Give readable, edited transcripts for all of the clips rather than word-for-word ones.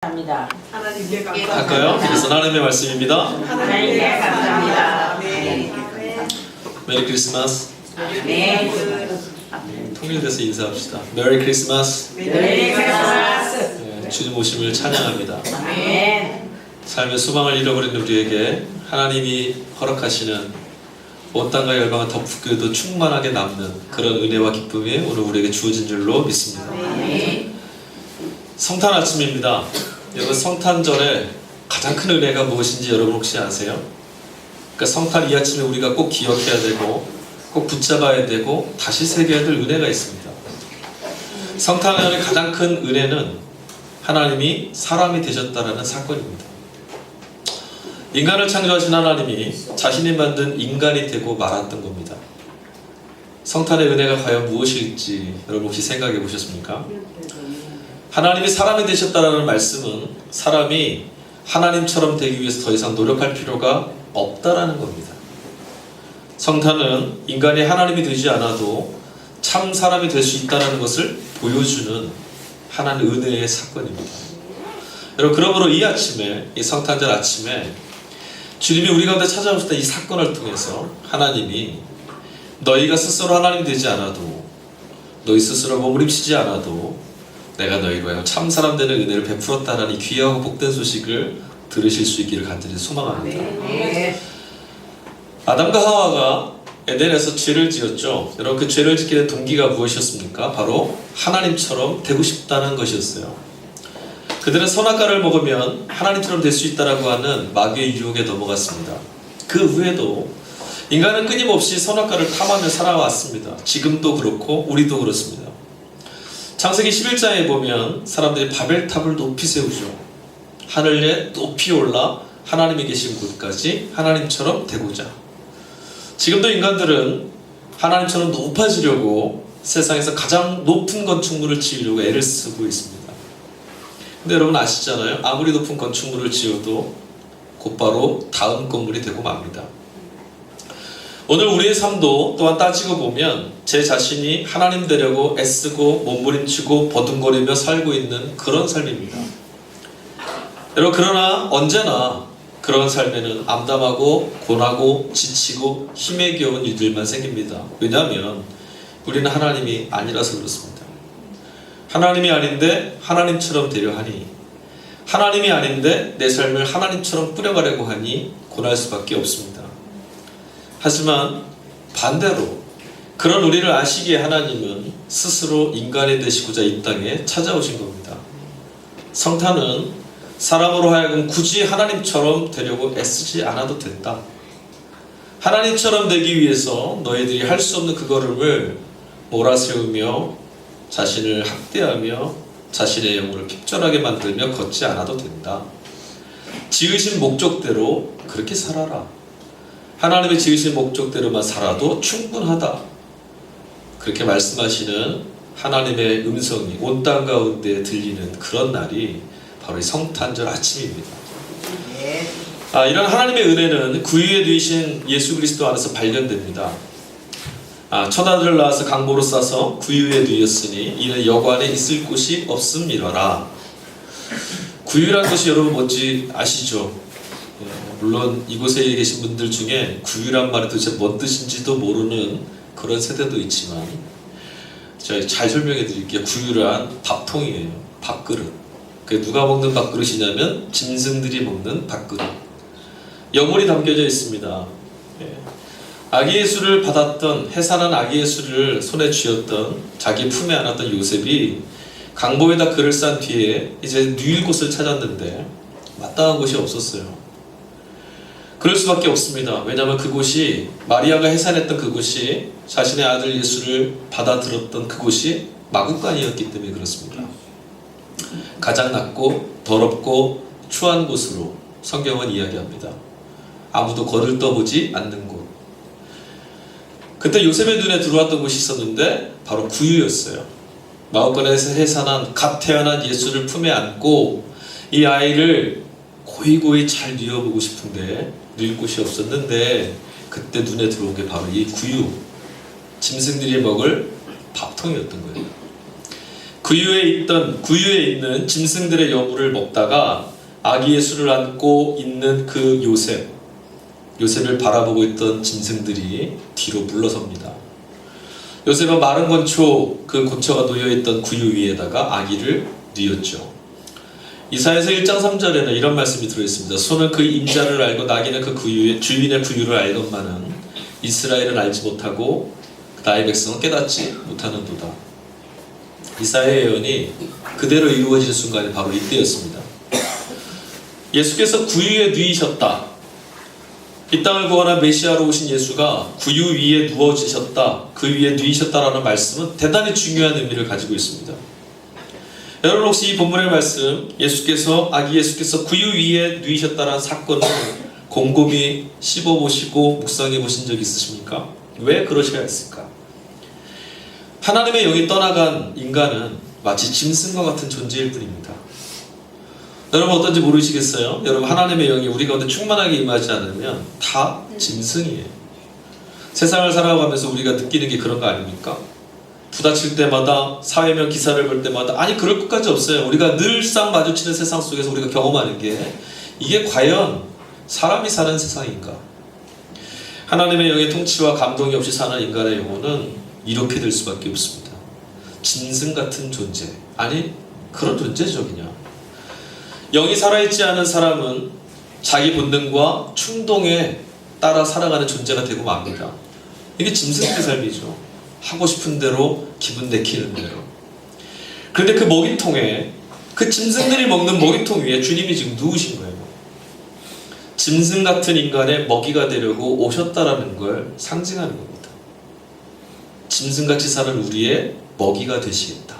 감사합니다. 하나님께 할까요? 그래서 하나님의 말씀입니다. 하나님께 감사합니다. 네. 메리 크리스마스. 네. 통일돼서 인사합시다. 메리 크리스마스. 메리 크리스마스. 네, 주님 오심을 찬양합니다. 아멘. 삶의 소망을 잃어버린 우리에게 하나님이 허락하시는 온 땅과 열방을 덮고도 충만하게 남는 그런 은혜와 기쁨이 오늘 우리에게 주어진 줄로 믿습니다. 아멘. 성탄 아침입니다. 여러분, 성탄절에 가장 큰 은혜가 무엇인지 여러분 혹시 아세요? 그러니까 성탄 이 아침에 우리가 꼭 기억해야 되고 꼭 붙잡아야 되고 다시 새겨야 될 은혜가 있습니다. 성탄의 가장 큰 은혜는 하나님이 사람이 되셨다라는 사건입니다. 인간을 창조하신 하나님이 자신이 만든 인간이 되고 말았던 겁니다. 성탄의 은혜가 과연 무엇일지 여러분 혹시 생각해 보셨습니까? 하나님이 사람이 되셨다라는 말씀은 사람이 하나님처럼 되기 위해서 더 이상 노력할 필요가 없다라는 겁니다. 성탄은 인간이 하나님이 되지 않아도 참 사람이 될 수 있다는 것을 보여주는 하나님의 은혜의 사건입니다. 여러분, 그러므로 이 아침에, 이 성탄절 아침에 주님이 우리 가운데 찾아오셨던 이 사건을 통해서 하나님이 너희가 스스로 하나님이 되지 않아도, 너희 스스로 몸부림치지 않아도 내가 너희로 하여금 참 사람 되는 은혜를 베풀었다는 이 귀하고 복된 소식을 들으실 수 있기를 간절히 소망합니다. 네. 아담과 하와가 에덴에서 죄를 지었죠. 여러분, 그 죄를 짓게 된 동기가 무엇이었습니까? 바로 하나님처럼 되고 싶다는 것이었어요. 그들은 선악과를 먹으면 하나님처럼 될 수 있다라고 하는 마귀의 유혹에 넘어갔습니다. 그 후에도 인간은 끊임없이 선악과를 탐하며 살아왔습니다. 지금도 그렇고 우리도 그렇습니다. 창세기 11장에 보면 사람들이 바벨탑을 높이 세우죠. 하늘에 높이 올라 하나님이 계신 곳까지 하나님처럼 되고자. 지금도 인간들은 하나님처럼 높아지려고 세상에서 가장 높은 건축물을 지으려고 애를 쓰고 있습니다. 근데 여러분 아시잖아요. 아무리 높은 건축물을 지어도 곧바로 다음 건물이 되고 맙니다. 오늘 우리의 삶도 또한 따지고 보면 제 자신이 하나님 되려고 애쓰고 몸부림치고 버둥거리며 살고 있는 그런 삶입니다. 여러분, 그러나 언제나 그런 삶에는 암담하고 고나고 지치고 힘에 겨운 일들만 생깁니다. 왜냐하면 우리는 하나님이 아니라서 그렇습니다. 하나님이 아닌데 하나님처럼 되려 하니, 하나님이 아닌데 내 삶을 하나님처럼 꾸려가려고 하니 고날 수밖에 없습니다. 하지만 반대로 그런 우리를 아시기에 하나님은 스스로 인간이 되시고자 이 땅에 찾아오신 겁니다. 성탄은 사람으로 하여금 굳이 하나님처럼 되려고 애쓰지 않아도 된다. 하나님처럼 되기 위해서 너희들이 할 수 없는 그 걸음을 몰아세우며 자신을 학대하며 자신의 영혼을 핍절하게 만들며 걷지 않아도 된다. 지으신 목적대로 그렇게 살아라. 하나님의 지으신 목적대로만 살아도 충분하다. 그렇게 말씀하시는 하나님의 음성이 온 땅 가운데 들리는 그런 날이 바로 이 성탄절 아침입니다. 이런 하나님의 은혜는 구유에 누이신 예수 그리스도 안에서 발견됩니다. 천하들을 낳아서 강보로 싸서 구유에 누이었으니 이는 여관에 있을 곳이 없음이러라. 구유라는 것이 여러분 뭔지 아시죠? 물론 이곳에 계신 분들 중에 구유란 말이 도대체 뭔 뜻인지도 모르는 그런 세대도 있지만 제가 잘 설명해 드릴게요. 구유란 밥통이에요. 밥그릇. 그게 누가 먹는 밥그릇이냐면 짐승들이 먹는 밥그릇. 영혼이 담겨져 있습니다. 아기 예수를 받았던, 해산한 아기 예수를 손에 쥐었던, 자기 품에 안았던 요셉이 강보에다 글을 싼 뒤에 이제 누일 곳을 찾았는데 마땅한 곳이 없었어요. 그럴 수밖에 없습니다. 왜냐하면 그곳이, 마리아가 해산했던 그곳이, 자신의 아들 예수를 받아들었던 그곳이 마구간이었기 때문에 그렇습니다. 가장 낮고 더럽고 추한 곳으로 성경은 이야기합니다. 아무도 거들떠보지 않는 곳. 그때 요셉의 눈에 들어왔던 곳이 있었는데 바로 구유였어요. 마구간에서 해산한 갓 태어난 예수를 품에 안고 이 아이를 고이고이 잘 뉘어보고 싶은데 뉘을 곳이 없었는데 그때 눈에 들어온 게 바로 이 구유, 짐승들이 먹을 밥통이었던 거예요. 구유에 있는 짐승들의 여물을 먹다가 아기 예수를 안고 있는 그 요셉을 바라보고 있던 짐승들이 뒤로 물러섭니다. 요셉은 마른 건초, 그 건초가 놓여있던 구유 위에다가 아기를 뉘었죠. 이사야서 1장 3절에는 이런 말씀이 들어있습니다. 소는 그 임자를 알고 나귀는 그 주인의 구유를 알건만은 이스라엘은 알지 못하고 나의 백성은 깨닫지 못하는도다. 이사야의 예언이 그대로 이루어진 순간이 바로 이때였습니다. 예수께서 구유에 누이셨다. 이 땅을 구원한 메시아로 오신 예수가 구유 위에 누워지셨다, 그 위에 누이셨다라는 말씀은 대단히 중요한 의미를 가지고 있습니다. 여러분 혹시 이 본문의 말씀, 아기 예수께서 구유 위에 누이셨다라는 사건을 곰곰이 씹어보시고 묵상해보신 적 있으십니까? 왜 그러셔야 했을까? 하나님의 영이 떠나간 인간은 마치 짐승과 같은 존재일 뿐입니다. 여러분 어떤지 모르시겠어요? 여러분 하나님의 영이 우리 가운데 충만하게 임하지 않으면 다 짐승이에요. 세상을 살아가면서 우리가 느끼는 게 그런 거 아닙니까? 부닥칠 때마다, 사회면 기사를 볼 때마다, 아니 그럴 것까지 없어요. 우리가 늘상 마주치는 세상 속에서 우리가 경험하는 게 이게 과연 사람이 사는 세상인가? 하나님의 영의 통치와 감동이 없이 사는 인간의 영혼은 이렇게 될 수밖에 없습니다. 짐승 같은 존재, 아니 그런 존재죠. 그냥 영이 살아있지 않은 사람은 자기 본능과 충동에 따라 살아가는 존재가 되고 맙니다. 이게 짐승의 삶이죠. 하고 싶은 대로 기분 내키는 대로. 그런데 그 먹이통에, 그 짐승들이 먹는 먹이통 위에 주님이 지금 누우신 거예요. 짐승 같은 인간의 먹이가 되려고 오셨다라는 걸 상징하는 겁니다. 짐승같이 사는 우리의 먹이가 되시겠다.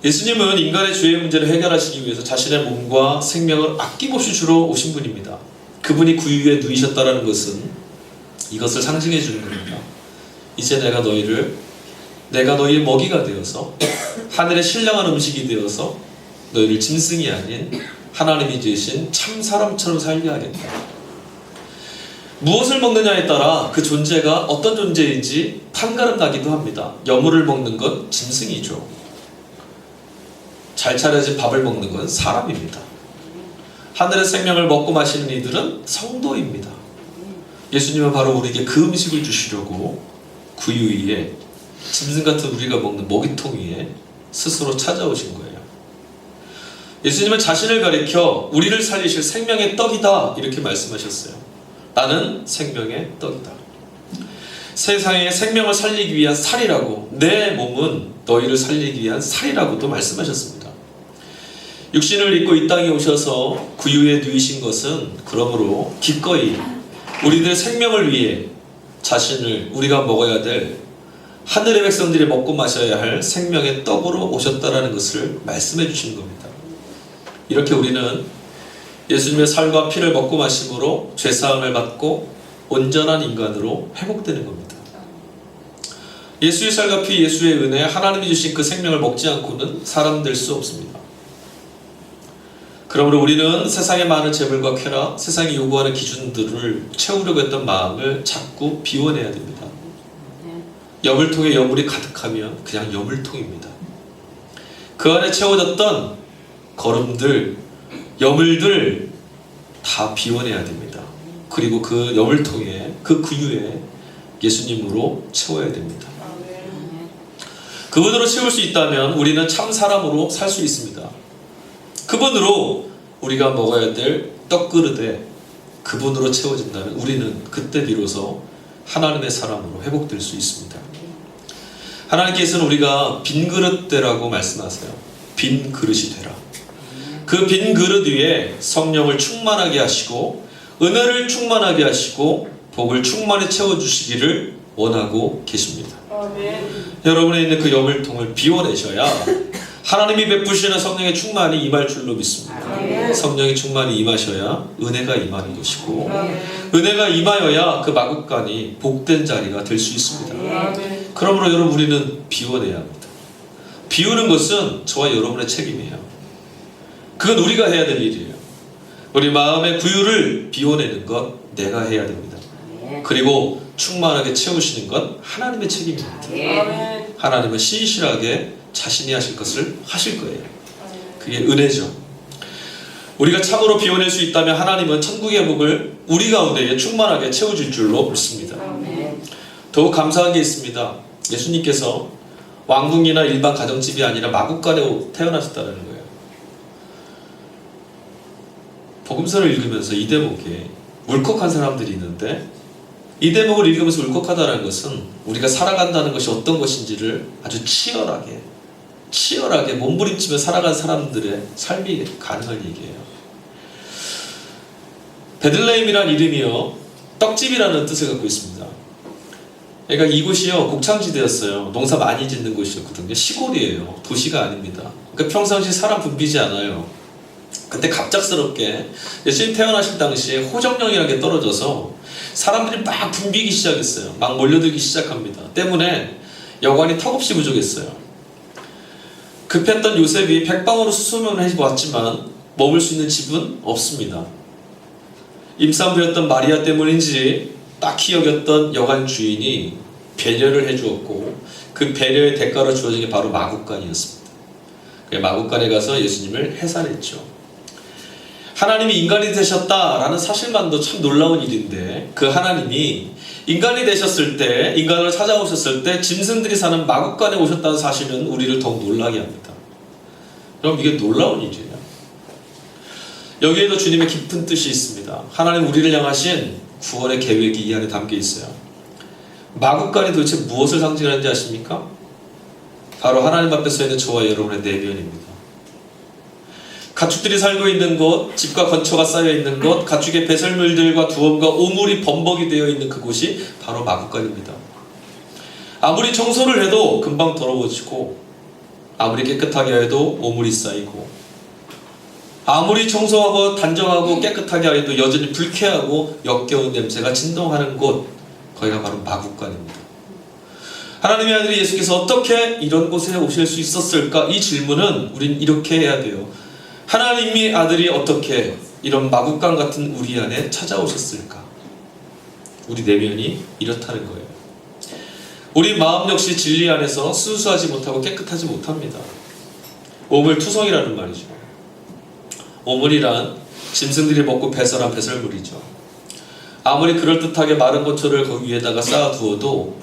예수님은 인간의 죄의 문제를 해결하시기 위해서 자신의 몸과 생명을 아낌없이 주러 오신 분입니다. 그분이 구유에 누이셨다라는 것은 이것을 상징해 주는 겁니다. 이제 내가 너희의 먹이가 되어서 하늘의 신령한 음식이 되어서 너희를 짐승이 아닌 하나님이 지으신 참 사람처럼 살게 하겠다. 무엇을 먹느냐에 따라 그 존재가 어떤 존재인지 판가름 나기도 합니다. 여물을 먹는 건 짐승이죠. 잘 차려진 밥을 먹는 건 사람입니다. 하늘의 생명을 먹고 마시는 이들은 성도입니다. 예수님은 바로 우리에게 그 음식을 주시려고 구유 위에, 짐승 같은 우리가 먹는 먹이통 위에 스스로 찾아오신 거예요. 예수님은 자신을 가리켜 우리를 살리실 생명의 떡이다 이렇게 말씀하셨어요. 나는 생명의 떡이다. 세상에 생명을 살리기 위한 살이라고, 내 몸은 너희를 살리기 위한 살이라고도 말씀하셨습니다. 육신을 입고 이 땅에 오셔서 구유에 누이신 것은 그러므로 기꺼이 우리들의 생명을 위해 자신을, 우리가 먹어야 될 하늘의 백성들이 먹고 마셔야 할 생명의 떡으로 오셨다라는 것을 말씀해 주시는 겁니다. 이렇게 우리는 예수님의 살과 피를 먹고 마심으로 죄사함을 받고 온전한 인간으로 회복되는 겁니다. 예수의 살과 피, 예수의 은혜, 하나님이 주신 그 생명을 먹지 않고는 사람 될 수 없습니다. 그러므로 우리는 세상의 많은 재물과 쾌락, 세상이 요구하는 기준들을 채우려고 했던 마음을 자꾸 비워내야 됩니다. 여물통에 여물이 가득하면 그냥 여물통입니다. 그 안에 채워졌던 거름들, 여물들 다 비워내야 됩니다. 그리고 그 여물통에, 그 구유에 예수님으로 채워야 됩니다. 그분으로 채울 수 있다면 우리는 참 사람으로 살 수 있습니다. 그분으로 우리가 먹어야 될 떡그릇에 그분으로 채워진다면 우리는 그때 비로소 하나님의 사람으로 회복될 수 있습니다. 하나님께서는 우리가 빈 그릇 되라고 말씀하세요. 빈 그릇이 되라. 그 빈 그릇 위에 성령을 충만하게 하시고 은혜를 충만하게 하시고 복을 충만히 채워주시기를 원하고 계십니다. 여러분에 있는 그 여물통을 비워내셔야 하나님이 베푸시는 성령의 충만이 임할 줄로 믿습니다. 성령이 충만히 임하셔야 은혜가 임하는 것이고 은혜가 임하여야 그 마국간이 복된 자리가 될 수 있습니다. 그러므로 여러분 우리는 비워내야 합니다. 비우는 것은 저와 여러분의 책임이에요. 그건 우리가 해야 될 일이에요. 우리 마음의 구유를 비워내는 것 내가 해야 됩니다. 그리고 충만하게 채우시는 건 하나님의 책임입니다. 하나님은 신실하게 자신이 하실 것을 하실 거예요. 그게 은혜죠. 우리가 참으로 비워낼 수 있다면 하나님은 천국의 복을 우리 가운데에 충만하게 채워줄 줄로 믿습니다. 더욱 감사한 게 있습니다. 예수님께서 왕궁이나 일반 가정집이 아니라 마국간에 태어나셨다는 거예요. 복음서를 읽으면서 이 대목에 울컥한 사람들이 있는데, 이 대목을 읽으면서 울컥하다는 것은 우리가 살아간다는 것이 어떤 것인지를 아주 치열하게 몸부림치며 살아간 사람들의 삶이 가능한 얘기예요. 베들레헴이란 이름이요, 떡집이라는 뜻을 갖고 있습니다. 그러니까 이곳이요, 곡창지대였어요. 농사 많이 짓는 곳이었거든요. 시골이에요. 도시가 아닙니다. 그러니까 평상시 사람 붐비지 않아요. 근데 갑작스럽게 예수님 태어나실 당시에 호정령이라는 게 떨어져서 사람들이 막 붐비기 시작했어요. 막 몰려들기 시작합니다. 때문에 여관이 턱없이 부족했어요. 급했던 요셉이 백방으로 수소문을 해보았지만 머물 수 있는 집은 없습니다. 임산부였던 마리아 때문인지 딱히 여겼던 여관 주인이 배려를 해주었고, 그 배려의 대가로 주어진 게 바로 마국간이었습니다. 마국간에 가서 예수님을 해산했죠. 하나님이 인간이 되셨다라는 사실만도 참 놀라운 일인데, 그 하나님이 인간이 되셨을 때, 인간을 찾아오셨을 때 짐승들이 사는 마국간에 오셨다는 사실은 우리를 더욱 놀라게 합니다. 그럼 이게 놀라운 일이에요. 여기에도 주님의 깊은 뜻이 있습니다. 하나님 우리를 향하신 구원의 계획이 이 안에 담겨 있어요. 마국간이 도대체 무엇을 상징하는지 아십니까? 바로 하나님 앞에 서 있는 저와 여러분의 내면입니다. 가축들이 살고 있는 곳, 집과 건초가 쌓여 있는 곳, 가축의 배설물들과 두엄과 오물이 범벅이 되어 있는 그곳이 바로 마국간입니다. 아무리 청소를 해도 금방 더러워지고, 아무리 깨끗하게 해도 오물이 쌓이고, 아무리 청소하고 단정하고 깨끗하게 해도 여전히 불쾌하고 역겨운 냄새가 진동하는 곳, 거기가 바로 마국간입니다. 하나님의 아들이 예수께서 어떻게 이런 곳에 오실 수 있었을까? 이 질문은 우린 이렇게 해야 돼요. 하나님의 아들이 어떻게 이런 마국간 같은 우리 안에 찾아오셨을까? 우리 내면이 이렇다는 거예요. 우리 마음 역시 진리 안에서 순수하지 못하고 깨끗하지 못합니다. 오물투성이라는 말이죠. 오물이란 짐승들이 먹고 배설한 배설물이죠. 아무리 그럴듯하게 마른 고초를 거기 위에다가 쌓아두어도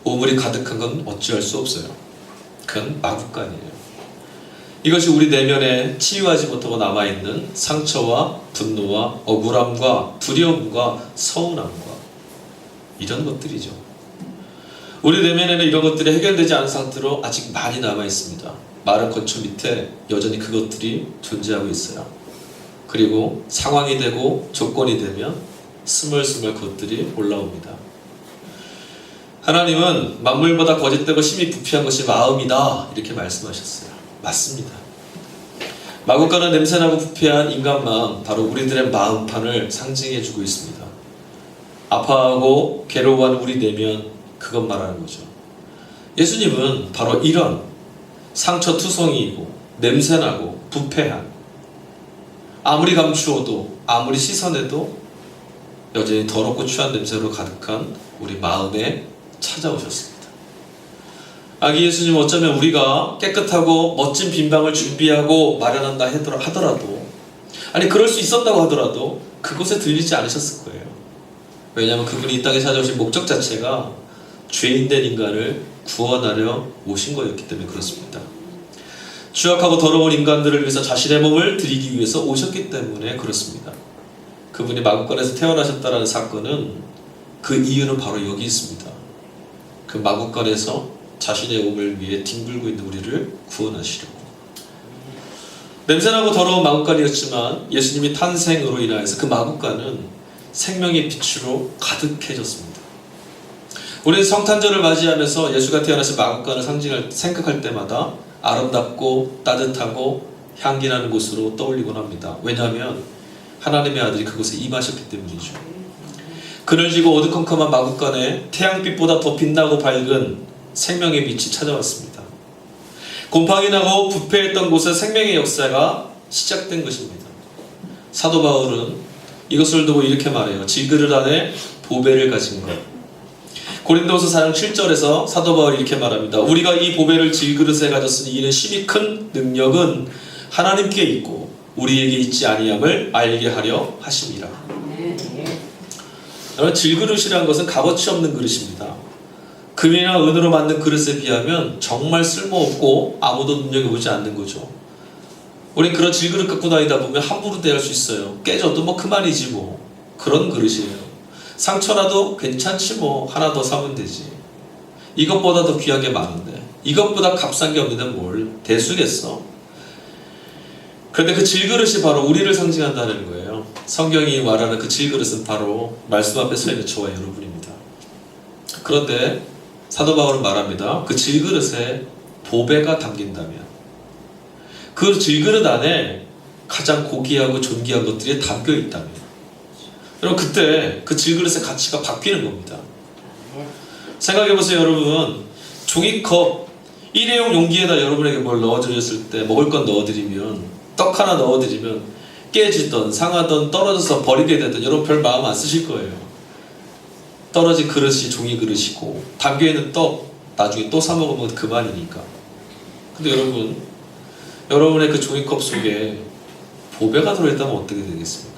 오물이 가득한 건 어찌할 수 없어요. 그건 마국간이에요. 이것이 우리 내면에 치유하지 못하고 남아있는 상처와 분노와 억울함과 두려움과 서운함과 이런 것들이죠. 우리 내면에는 이런 것들이 해결되지 않은 상태로 아직 많이 남아있습니다. 마른 고초 밑에 여전히 그것들이 존재하고 있어요. 그리고 상황이 되고 조건이 되면 스멀스멀 그것들이 올라옵니다. 하나님은 만물보다 거짓되고 심히 부패한 것이 마음이다, 이렇게 말씀하셨어요. 맞습니다. 마국간은 냄새나고 부패한 인간 마음, 바로 우리들의 마음판을 상징해주고 있습니다. 아파하고 괴로워하는 우리 내면, 그것 말하는 거죠. 예수님은 바로 이런 상처투성이이고 냄새나고 부패한, 아무리 감추어도 아무리 씻어내도 여전히 더럽고 추한 냄새로 가득한 우리 마음에 찾아오셨습니다. 아기 예수님, 어쩌면 우리가 깨끗하고 멋진 빈방을 준비하고 마련한다 하더라도, 아니 그럴 수 있었다고 하더라도 그곳에 들리지 않으셨을 거예요. 왜냐하면 그분이 이 땅에 찾아오신 목적 자체가 죄인된 인간을 구원하려 오신 거였기 때문에 그렇습니다. 추악하고 더러운 인간들을 위해서 자신의 몸을 드리기 위해서 오셨기 때문에 그렇습니다. 그분이 마국간에서 태어나셨다는 사건은, 그 이유는 바로 여기 있습니다. 그 마국간에서 자신의 몸을 위해 뒹굴고 있는 우리를 구원하시려고. 냄새나고 더러운 마국간이었지만 예수님이 탄생으로 인하여서 그 마국간은 생명의 빛으로 가득해졌습니다. 우리는 성탄절을 맞이하면서 예수가 태어나신 마국간을 생각할 때마다 아름답고 따뜻하고 향기나는 곳으로 떠올리곤 합니다. 왜냐하면 하나님의 아들이 그곳에 임하셨기 때문이죠. 그늘지고 어두컴컴한 마국간에 태양빛보다 더 빛나고 밝은 생명의 빛이 찾아왔습니다. 곰팡이 나고 부패했던 곳에 생명의 역사가 시작된 것입니다. 사도 바울은 이것을 두고 이렇게 말해요. 질그릇 안에 보배를 가진 것. 고린도서 4장 7절에서 사도 바울이 이렇게 말합니다. 우리가 이 보배를 질그릇에 가졌으니 이는 심히 큰 능력은 하나님께 있고 우리에게 있지 아니함을 알게 하려 하심이라. 여러분, 질그릇이라는 것은 값어치 없는 그릇입니다. 금이나 은으로 만든 그릇에 비하면 정말 쓸모없고 아무도 눈여겨보지 않는 거죠. 우린 그런 질그릇 갖고 다니다 보면 함부로 대할 수 있어요. 깨져도 뭐 그만이지 뭐. 그런 그릇이에요. 상처라도 괜찮지 뭐, 하나 더 사면 되지. 이것보다 더 귀한 게 많은데, 이것보다 값싼 게 없는데 뭘 대수겠어? 그런데 그 질그릇이 바로 우리를 상징한다는 거예요. 성경이 말하는 그 질그릇은 바로 말씀 앞에 서 있는 저와 여러분입니다. 그런데 사도 바울은 말합니다. 그 질그릇에 보배가 담긴다면, 그 질그릇 안에 가장 고귀하고 존귀한 것들이 담겨 있다면, 여러분, 그때 그 질그릇의 가치가 바뀌는 겁니다. 생각해보세요. 여러분, 종이컵 일회용 용기에다 여러분에게 뭘 넣어드렸을 때, 먹을 건 넣어드리면, 떡 하나 넣어드리면 깨지던 상하던 떨어져서 버리게 되던, 여러분 별 마음 안 쓰실 거예요. 떨어진 그릇이 종이 그릇이고 담겨있는 떡 나중에 또 사 먹으면 그만이니까. 근데 여러분, 여러분의 그 종이컵 속에 보배가 들어있다면 어떻게 되겠습니까?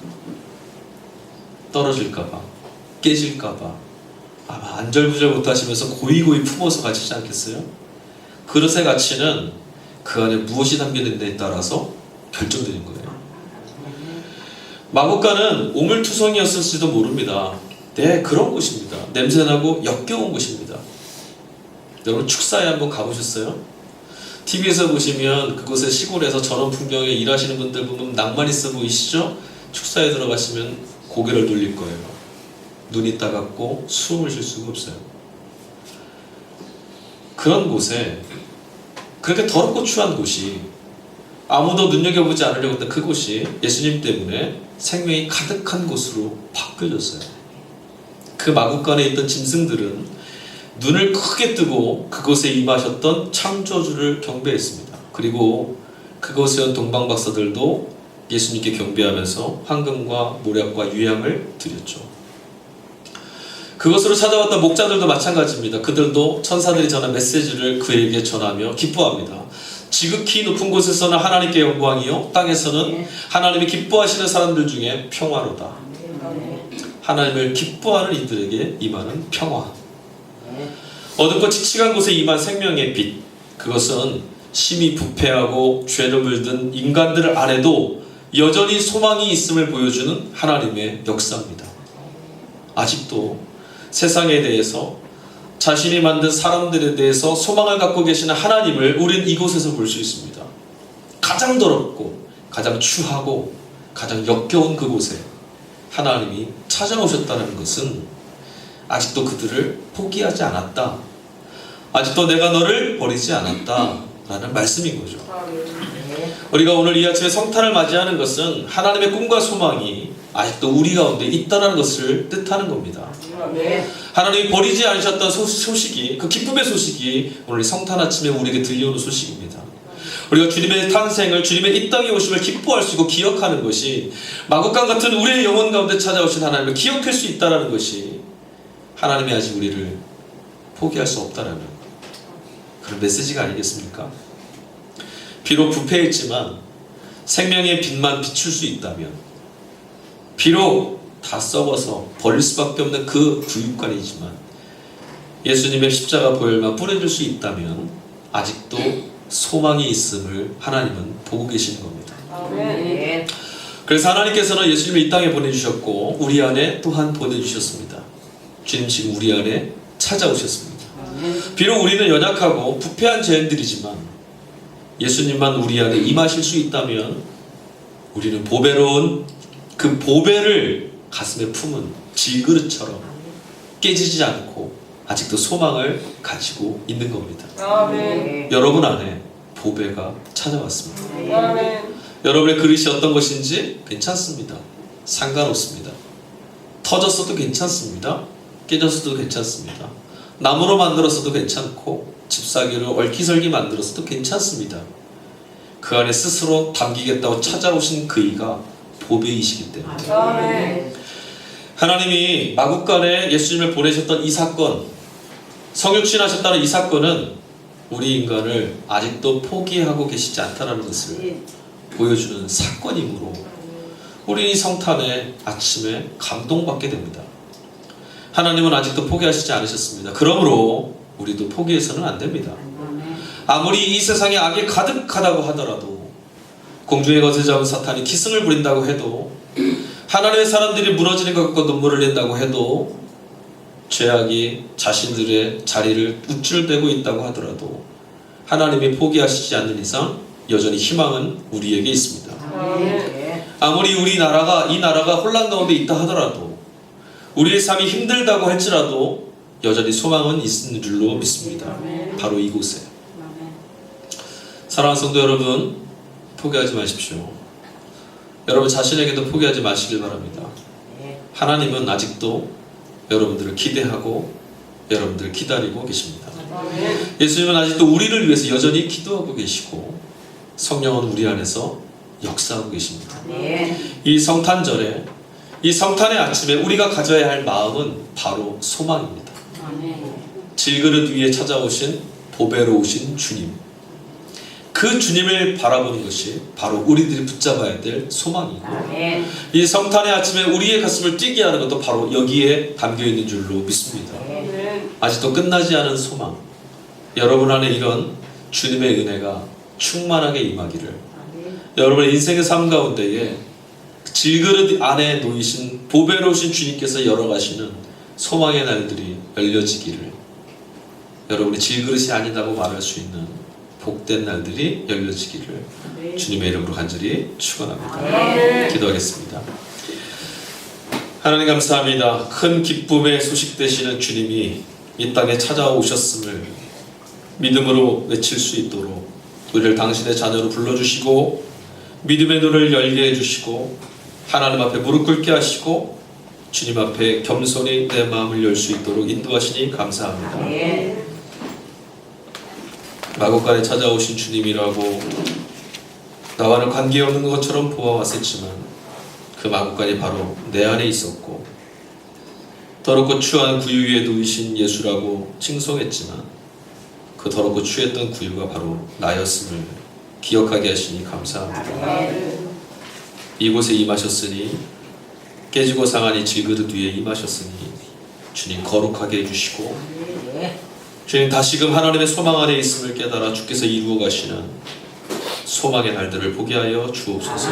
떨어질까봐, 깨질까봐 아마 안절부절 못하시면서 고이고이 품어서 가지지 않겠어요? 그릇의 가치는 그 안에 무엇이 담겨있는 데 따라서 결정되는 거예요. 마구간은 우물투성이었을지도 모릅니다. 네, 그런 곳입니다. 냄새나고 역겨운 곳입니다. 여러분, 축사에 한번 가보셨어요? TV에서 보시면 그곳의 시골에서 저런 풍경에 일하시는 분들 보면 낭만 있어 보이시죠? 축사에 들어가시면 고개를 돌릴 거예요. 눈이 따갑고 숨을 쉴 수가 없어요. 그런 곳에, 그렇게 더럽고 추한 곳이, 아무도 눈여겨보지 않으려고 했던 그곳이 예수님 때문에 생명이 가득한 곳으로 바뀌어졌어요. 그 마구간에 있던 짐승들은 눈을 크게 뜨고 그곳에 임하셨던 창조주를 경배했습니다. 그리고 그곳에 온 동방박사들도 예수님께 경배하면서 황금과 모략과 유향을 드렸죠. 그곳으로 찾아왔던 목자들도 마찬가지입니다. 그들도 천사들이 전한 메시지를 그에게 전하며 기뻐합니다. 지극히 높은 곳에서는 하나님께 영광이요, 땅에서는 하나님이 기뻐하시는 사람들 중에 평화로다. 하나님을 기뻐하는 이들에게 임하는 평화. 어둡고 칙칙한 곳에 임한 생명의 빛, 그것은 심히 부패하고 죄를 물든 인간들 안에도 여전히 소망이 있음을 보여주는 하나님의 역사입니다. 아직도 세상에 대해서, 자신이 만든 사람들에 대해서 소망을 갖고 계시는 하나님을 우린 이곳에서 볼 수 있습니다. 가장 더럽고 가장 추하고 가장 역겨운 그곳에 하나님이 찾아오셨다는 것은 아직도 그들을 포기하지 않았다, 아직도 내가 너를 버리지 않았다 라는 말씀인 거죠. 우리가 오늘 이 아침에 성탄을 맞이하는 것은 하나님의 꿈과 소망이 아직도 우리 가운데 있다는 것을 뜻하는 겁니다. 하나님이 버리지 않으셨던 소식이, 그 기쁨의 소식이 오늘 성탄 아침에 우리에게 들려오는 소식입니다. 우리가 주님의 탄생을, 주님의 이 땅에 오심을 기뻐할 수 있고 기억하는 것이, 마구간 같은 우리의 영혼 가운데 찾아오신 하나님을 기억할 수 있다는 것이 하나님이 아직 우리를 포기할 수 없다라는 그런 메시지가 아니겠습니까? 비록 부패했지만 생명의 빛만 비출 수 있다면, 비록 다 썩어서 버릴 수밖에 없는 그 구육관이지만 예수님의 십자가 보혈만 뿌려줄 수 있다면 아직도 소망이 있음을 하나님은 보고 계시는 겁니다. 아멘. 그래서 하나님께서는 예수님을 이 땅에 보내주셨고 우리 안에 또한 보내주셨습니다. 주님 지금 우리 안에 찾아오셨습니다. 비록 우리는 연약하고 부패한 죄인들이지만 예수님만 우리 안에 임하실 수 있다면 우리는 보배로운 그 보배를 가슴에 품은 질그릇처럼 깨지지 않고 아직도 소망을 가지고 있는 겁니다. 아멘. 여러분 안에 보배가 찾아왔습니다. 아멘. 여러분의 그릇이 어떤 것인지 괜찮습니다. 상관없습니다. 터졌어도 괜찮습니다. 깨졌어도 괜찮습니다. 나무로 만들었어도 괜찮고 집사기로 얼기설기 만들었어도 괜찮습니다. 그 안에 스스로 담기겠다고 찾아오신 그이가 보배이시기 때문에. 아멘. 하나님이 마구간에 예수님을 보내셨던 이 사건, 성육신하셨다는 이 사건은 우리 인간을 아직도 포기하고 계시지 않다는 것을 보여주는 사건이므로 우리 이 성탄의 아침에 감동받게 됩니다. 하나님은 아직도 포기하시지 않으셨습니다. 그러므로 우리도 포기해서는 안 됩니다. 아무리 이 세상에 악이 가득하다고 하더라도, 공중의 것을 잡은 사탄이 기승을 부린다고 해도, 하나님의 사람들이 무너지는 것 같고 눈물을 낸다고 해도, 죄악이 자신들의 자리를 우쭐대고 있다고 하더라도 하나님이 포기하시지 않는 이상 여전히 희망은 우리에게 있습니다. 아무리 이 나라가 혼란 가운데 있다 하더라도, 우리의 삶이 힘들다고 할지라도 여전히 소망은 있는 줄로 믿습니다. 바로 이곳에. 사랑하는 성도 여러분, 포기하지 마십시오. 여러분 자신에게도 포기하지 마시길 바랍니다. 하나님은 아직도 여러분들을 기대하고 여러분들을 기다리고 계십니다. 예수님은 아직도 우리를 위해서 여전히 기도하고 계시고 성령은 우리 안에서 역사하고 계십니다. 이 성탄절에, 이 성탄의 아침에 우리가 가져야 할 마음은 바로 소망입니다. 질그릇 위에 찾아오신 보배로우신 주님, 그 주님을 바라보는 것이 바로 우리들이 붙잡아야 될 소망이고, 이 성탄의 아침에 우리의 가슴을 뛰게 하는 것도 바로 여기에 담겨있는 줄로 믿습니다. 아직도 끝나지 않은 소망, 여러분 안에 이런 주님의 은혜가 충만하게 임하기를, 여러분의 인생의 삶 가운데에 질그릇 안에 놓이신 보배로우신 주님께서 열어가시는 소망의 날들이 열려지기를, 여러분이 질그릇이 아니다고 말할 수 있는 복된 날들이 열려지기를 주님의 이름으로 간절히 축원합니다. 기도하겠습니다. 하나님 감사합니다. 큰 기쁨의 소식 되시는 주님이 이 땅에 찾아오셨음을 믿음으로 외칠 수 있도록 우리를 당신의 자녀로 불러주시고 믿음의 눈을 열게 해주시고 하나님 앞에 무릎 꿇게 하시고 주님 앞에 겸손히 내 마음을 열 수 있도록 인도하시니 감사합니다. 마곡간에 찾아오신 주님이라고 나와는 관계없는 것처럼 보아왔었지만 그 마곡간이 바로 내 안에 있었고, 더럽고 추한 구유 위에 누이신 예수라고 칭송했지만 그 더럽고 추했던 구유가 바로 나였음을 기억하게 하시니 감사합니다. 이곳에 임하셨으니, 깨지고 상한 이 질그릇 위에 임하셨으니 주님 거룩하게 해주시고, 주님 다시금 하나님의 소망 안에 있음을 깨달아 주께서 이루어 가시는 소망의 날들을 보게 하여 주옵소서.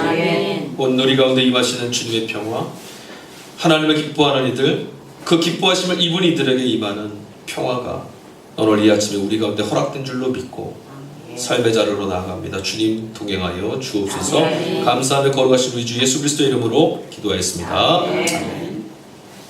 온 누리 가운데 임하시는 주님의 평화, 하나님을 기뻐하는 이들, 그 기뻐하심을 입은 이들에게 임하는 평화가 오늘 이 아침에 우리 가운데 허락된 줄로 믿고 삶의 자리로 나아갑니다. 주님 동행하여 주옵소서. 감사하며 거룩하신 우리 주 예수 그리스도 이름으로 기도하였습니다.